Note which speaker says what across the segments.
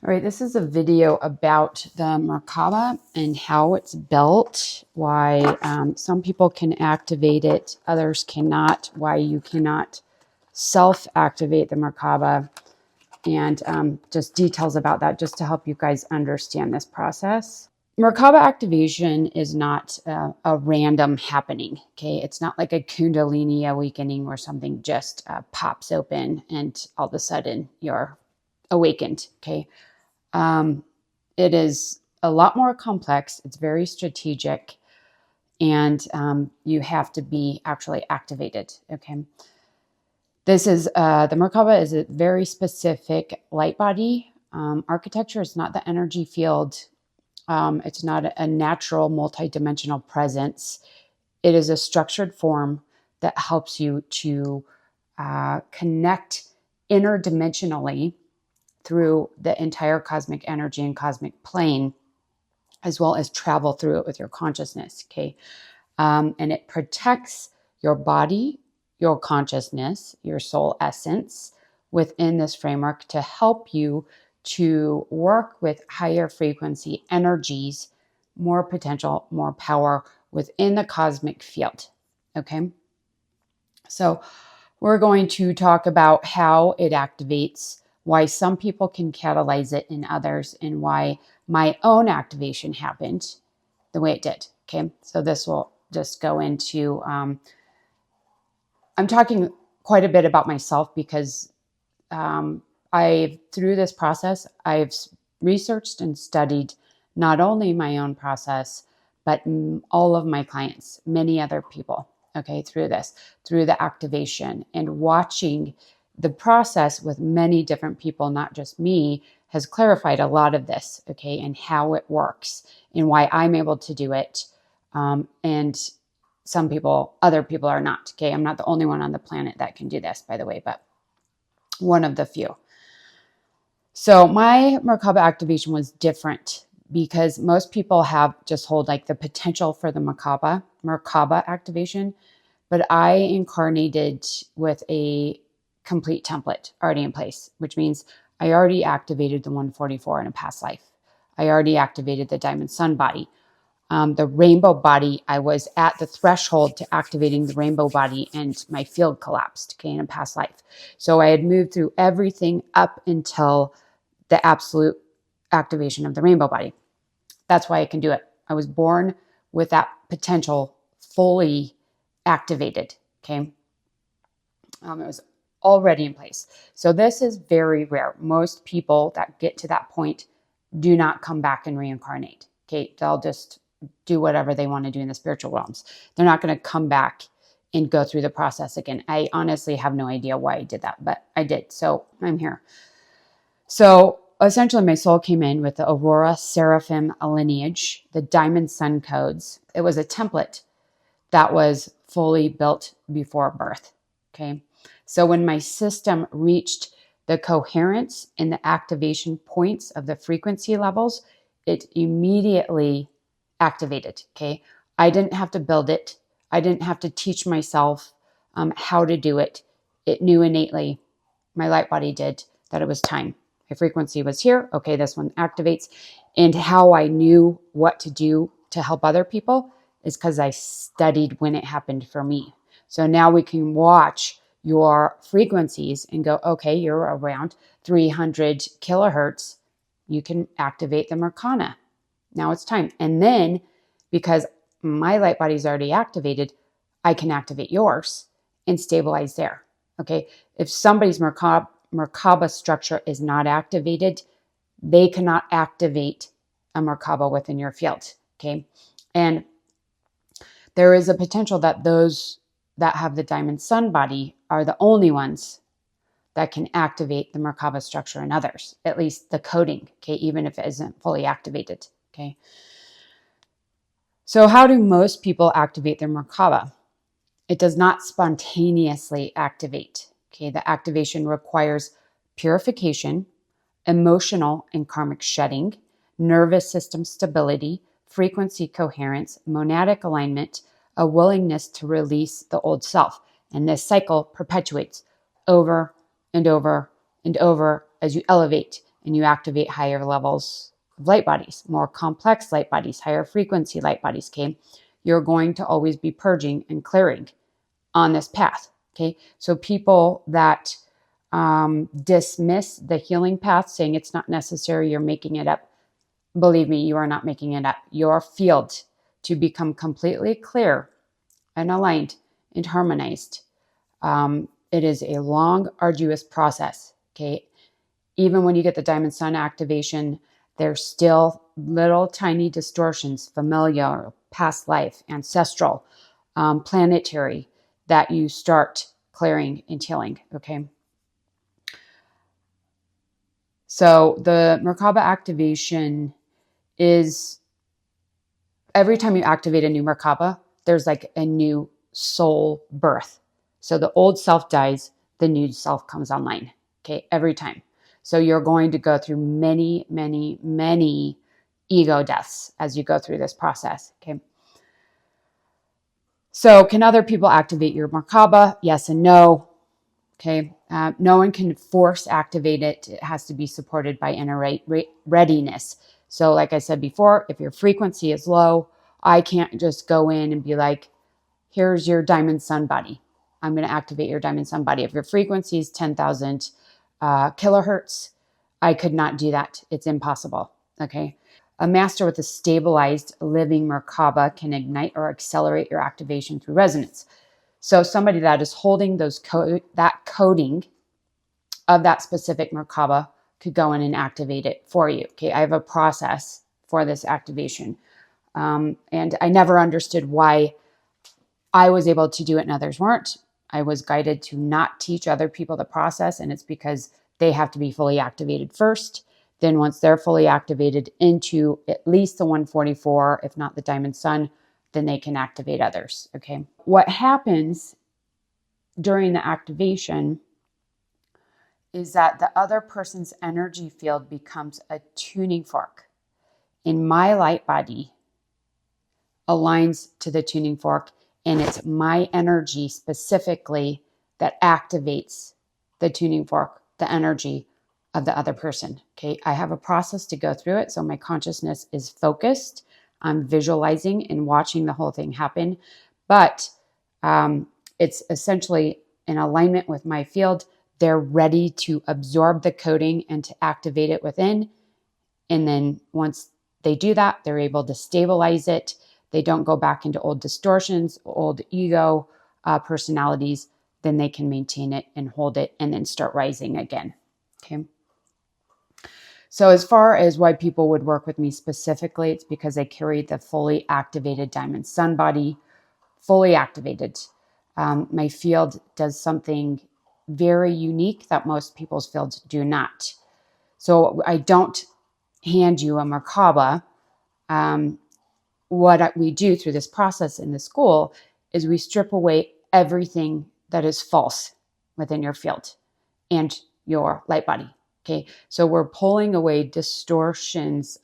Speaker 1: All right, this is a video about the MerkaBA and how it's built, why some people can activate it, others cannot, why you cannot self-activate the MerkaBA, and just details about that just to help you guys understand this process. MerkaBA activation is not a random happening, okay? It's not like a Kundalini awakening where something just pops open and all of a sudden you're awakened, okay? It is a lot more complex. It's very strategic, and you have to be actually activated. Okay. This is the MerkaBA is a very specific light body architecture. It's not the energy field. It's not a natural multidimensional presence. It is a structured form that helps you to connect interdimensionally through the entire cosmic energy and cosmic plane, as well as travel through it with your consciousness, okay? And it protects your body, your consciousness, your soul essence within this framework to help you to work with higher frequency energies, more potential, more power within the cosmic field, okay? So we're going to talk about how it activates, why some people can catalyze it and others, and why my own activation happened the way it did. Okay, so this will just go into, I'm talking quite a bit about myself because through this process, I've researched and studied not only my own process, but all of my clients, many other people, okay, through the activation, and watching the process with many different people, not just me, has clarified a lot of this, okay, and how it works and why I'm able to do it. And some people, other people are not, okay. I'm not the only one on the planet that can do this, by the way, but one of the few. So my MerkaBA activation was different because most people have just hold like the potential for the MerkaBA activation, but I incarnated with a complete template already in place, which means I already activated the 144 in a past life. I already activated the diamond sun body. The rainbow body, I was at the threshold to activating the rainbow body and my field collapsed, okay, in a past life. So I had moved through everything up until the absolute activation of the rainbow body. That's why I can do it. I was born with that potential fully activated, okay? It was already in place. So this is very rare. Most people that get to that point do not come back and reincarnate, okay? They'll just do whatever they want to do in the spiritual realms. They're not going to come back and go through the process again. I honestly have no idea why I did that, but I did. So I'm here. So essentially my soul came in with the Aurora Seraphim lineage, the Diamond Sun codes. It was a template that was fully built before birth, okay? So when my system reached the coherence and the activation points of the frequency levels, it immediately activated, okay? I didn't have to build it. I didn't have to teach myself how to do it. It knew innately, my light body did, that it was time. My frequency was here. Okay, this one activates. And how I knew what to do to help other people is because I studied when it happened for me. So now we can watch your frequencies and go, okay, you're around 300 kilohertz. You can activate the Merkana. Now it's time. And then because my light body is already activated, I can activate yours and stabilize there. Okay. If somebody's MerkaBA structure is not activated, they cannot activate a MerkaBA within your field. Okay. And there is a potential that those that have the diamond sun body are the only ones that can activate the MerkaBA structure in others, at least the coding, okay, even if it isn't fully activated, okay? So how do most people activate their MerkaBA? It does not spontaneously activate, okay? The activation requires purification, emotional and karmic shedding, nervous system stability, frequency coherence, monadic alignment, a willingness to release the old self. And this cycle perpetuates over and over and over as you elevate and you activate higher levels of light bodies, more complex light bodies, higher frequency light bodies, okay, you're going to always be purging and clearing on this path, okay? So people that dismiss the healing path, saying it's not necessary, you're making it up, believe me, you are not making it up. Your field to become completely clear and aligned and harmonized. It is a long, arduous process, okay? Even when you get the Diamond Sun activation, there's still little tiny distortions, familiar, past life, ancestral, planetary, that you start clearing and healing, okay? So the MerkaBA activation is, every time you activate a new MerkaBA, there's like a new soul birth. So the old self dies, the new self comes online, okay, every time. So you're going to go through many, many, many ego deaths as you go through this process, okay? So can other people activate your MerkaBA? Yes and no, okay? No one can force activate it. It has to be supported by inner readiness. So like I said before, if your frequency is low, I can't just go in and be like, here's your Diamond Sun body. I'm going to activate your Diamond Sun body. If your frequency is 10,000 kilohertz, I could not do that. It's impossible, okay? A master with a stabilized living MerkaBA can ignite or accelerate your activation through resonance. So somebody that is holding that coding of that specific MerkaBA could go in and activate it for you. Okay, I have a process for this activation. And I never understood why I was able to do it and others weren't. I was guided to not teach other people the process, and it's because they have to be fully activated first. Then once they're fully activated into at least the 144, if not the Diamond Sun, then they can activate others, okay? What happens during the activation is that the other person's energy field becomes a tuning fork. And my light body aligns to the tuning fork, and it's my energy specifically that activates the tuning fork, the energy of the other person. Okay, I have a process to go through it, so my consciousness is focused. I'm visualizing and watching the whole thing happen, but it's essentially in alignment with my field. They're ready to absorb the coding and to activate it within. And then once they do that, they're able to stabilize it. They don't go back into old distortions, old ego personalities. Then they can maintain it and hold it and then start rising again. Okay. So as far as why people would work with me specifically, it's because I carry the fully activated Diamond Sun body, fully activated. My field does something very unique that most people's fields do not. So I don't hand you a MerkaBA. What we do through this process in the school is we strip away everything that is false within your field and your light body. Okay, so we're pulling away distortions,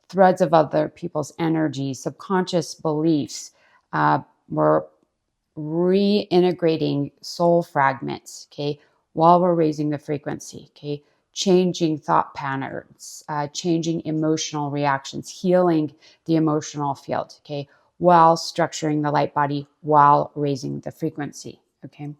Speaker 1: threads of other people's energy, subconscious beliefs. We're reintegrating soul fragments, okay, while we're raising the frequency, okay, changing thought patterns, changing emotional reactions, healing the emotional field, okay, while structuring the light body, while raising the frequency, okay.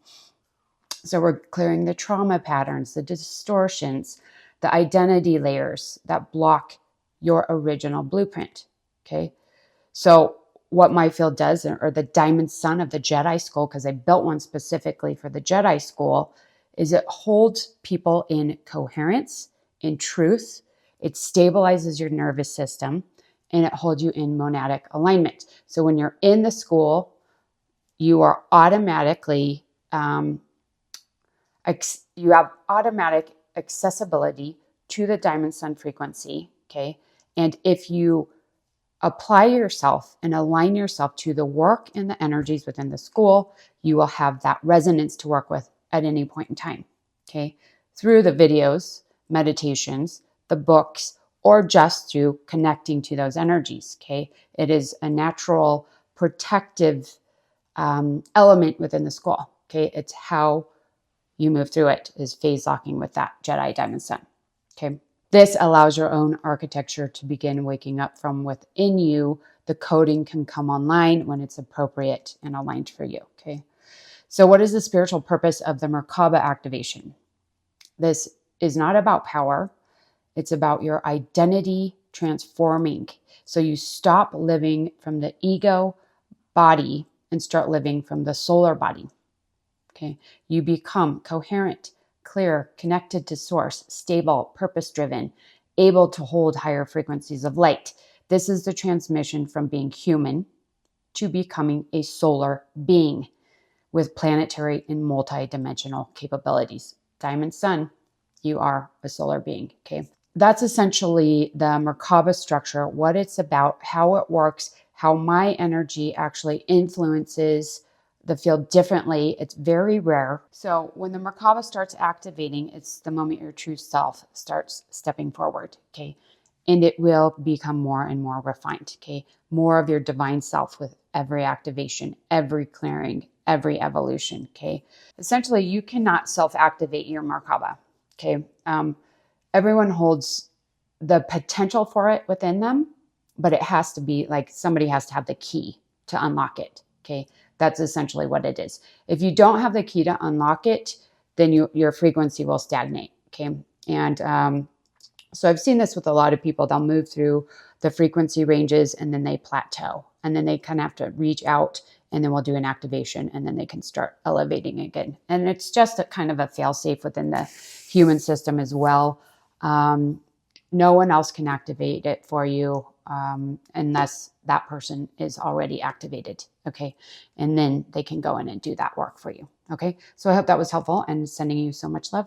Speaker 1: So we're clearing the trauma patterns, the distortions, the identity layers that block your original blueprint, okay. So what my field does, or the Diamond Sun of the Jedi School, because I built one specifically for the Jedi School, is it holds people in coherence, in truth. It stabilizes your nervous system, and it holds you in monadic alignment. So when you're in the school, you are automatically, you have automatic accessibility to the Diamond Sun frequency, okay? And if you apply yourself and align yourself to the work and the energies within the school, you will have that resonance to work with at any point in time, okay? Through the videos, meditations, the books, or just through connecting to those energies, okay? It is a natural protective element within the school, okay? It's how you move through it, is phase locking with that Jedi Diamond Sun, okay? This allows your own architecture to begin waking up from within you. The coding can come online when it's appropriate and aligned for you. Okay. So what is the spiritual purpose of the MerkaBA activation? This is not about power. It's about your identity transforming. So you stop living from the ego body and start living from the solar body. Okay. You become coherent, clear, connected to source, stable, purpose-driven, able to hold higher frequencies of light. This is the transmission from being human to becoming a solar being with planetary and multi-dimensional capabilities. Diamond Sun, you are a solar being, okay? That's essentially the MerkaBA structure, what it's about, how it works, how my energy actually influences the field differently. It's very rare. So when the MerkaBA starts activating, it's the moment your true self starts stepping forward, okay? And it will become more and more refined, okay? More of your divine self with every activation, every clearing, every evolution, okay? Essentially, you cannot self-activate your MerkaBA, okay? Everyone holds the potential for it within them, but it has to be like somebody has to have the key to unlock it, okay? That's essentially what it is. If you don't have the key to unlock it, then your frequency will stagnate, okay? And so I've seen this with a lot of people. They'll move through the frequency ranges and then they plateau. And then they kind of have to reach out and then we'll do an activation and then they can start elevating again. And it's just a kind of a fail-safe within the human system as well. No one else can activate it for you unless that person is already activated, okay? And then they can go in and do that work for you, okay? So I hope that was helpful and sending you so much love.